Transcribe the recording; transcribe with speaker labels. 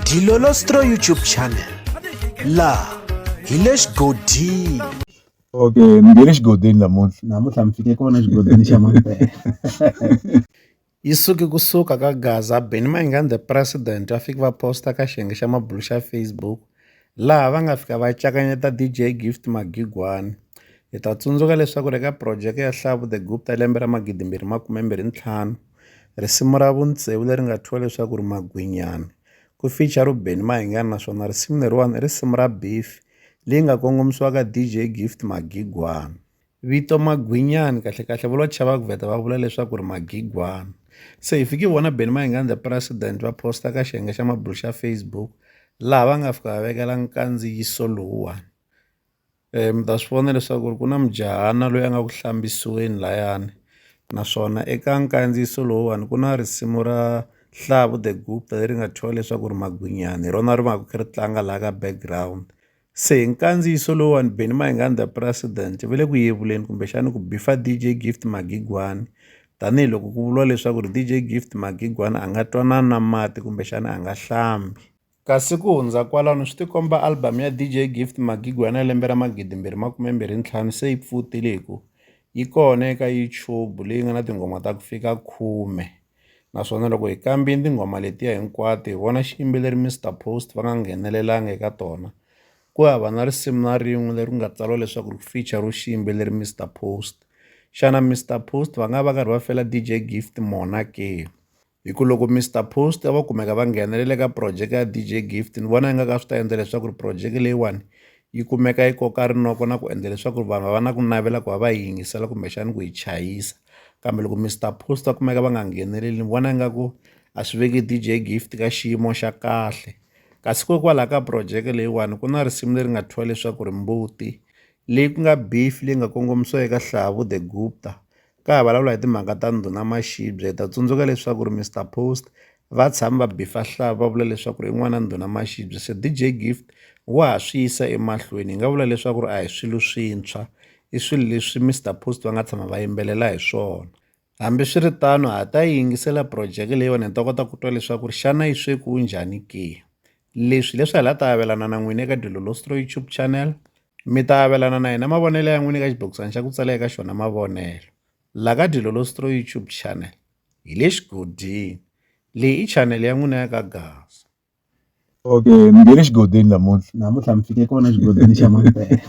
Speaker 1: Dilolostro YouTube channel. La hi le xigodini.
Speaker 2: Okay, ni nge le xigodini
Speaker 3: namuntlha mi fike kona xigodini xa mampela.
Speaker 1: Yi suke kusuka ka Gaza Benny Mayengani the president va fika va posta ka xiyenge xa mabulu xa Facebook laha va nga fika va cakanyeta DJ Gift Magigwana. Hi ta tsundzuka leswaku eka projeke ya Hlavu the Gupta lembe ra 2025 risimu ra vutsevu leri nga thyiwa leswaku ri Magwinyana ku feature Benny Mayengani, naswona risimu leriwani i risimu ra Beef leyi nga kongomisiwa ka DJ Gift Magigwana. Vito Magwinyana kahlekahle va lo chava ku vheta va vula leswaku ri Magigwana. Se hi fiki vona Benny Mayengani the president va posta ka xiyenge xa mabulu xa Facebook laha va nga fika va vekela nkandziyiso lowuwani. Mi ta swi vona leswaku ku na mujahana loyi a nga ku hlambisiweni layani, naswona eka nkandziyiso lowuwani ku na risimu ra Hlavu the Gupta leri nga thyiwa leswaku ri Magwinyana, hi rona ri va ka ri tlanga laha ka background. Se hi nkandziyiso lowuwani Benny Mayengani the president va le ku yevuleni kumbexani ku bifa DJ Gift Magigwana, tanihiloko ku vuriwa leswaku ri DJ Gift Magigwana a nga twanani na mati kumbexani a nga hlambi. Kasi ku hundza kwalano swi tikomba album ya DJ Gift Magigwana ya lembe ra 2025 se yi pfutile hi ku yi kona eka YouTube leyi nga na tinghoma ta ku fika 10. Naswona loko hi kambini tinghoma letiya hinkwato hi vona xiyimbeleri Mr Post va nga nghenelelanga eka tona, ku hava na risimu na rin'we leri nga tsariwa leswaku ri feature xiyimbeleri Mr Post. Xana Mr Post va nga va karhi va fela DJ Gift mona ke? Hi ku loko Mr Post va kumeka va nghenelela ka project ya DJ Gift, ni vona ingaku a swi ta endla leswaku ri project leyiwani yi kumeka yi koka rinoko na ku endla leswaku vanhu va va na ku navela ku va va yi yingisela kumbexani ku yi chayisa. Kambe loko Mr Post va kumeka va nga ngheneleli, ni vona ingaku a swi veki DJ Gift ka xiyimo xa kahle. Kasi kokwalaho ka project leyiwani ku na risimu leri nga thyiwa leswaku ri Mbuti, leyi ku nga beef leyi nga kongomisiwa eka Hlavu the Gupta. Ka vulavula hi timhaka ta ndhuna Maxibye, hi ta tsundzuka leswaku ri Mr Post va tshama va bifa Hlavu va vula leswaku ri i n'wana ndhuna Maxibye. Se DJ Gift wa ha swi yisa emahlweni, hi nga vula leswaku ri a hi swilo swintshwa, i swilo leswi Mr Post va nga tshama va yimbelela hi swona. Hambiswiritano ha ta yi yingisela project leyiwani hi ta kota ku twa leswaku ri xana yi swekiwe njhani ke. Leswi hi la ta avelana na n'wina eka Dilolostro YouTube channel. Mi ta avelana na hina mavonelo ya n'wina eka xibokisana xa ku tsala eka xona mavonelo. La ka Dilolostro YouTube channel hi le xigodini, leyi i channel ya n'wina ya ka Gaza.
Speaker 2: Okay, ni nge le xigodini
Speaker 3: namuntlha mi fike kona xigodini xa mampela.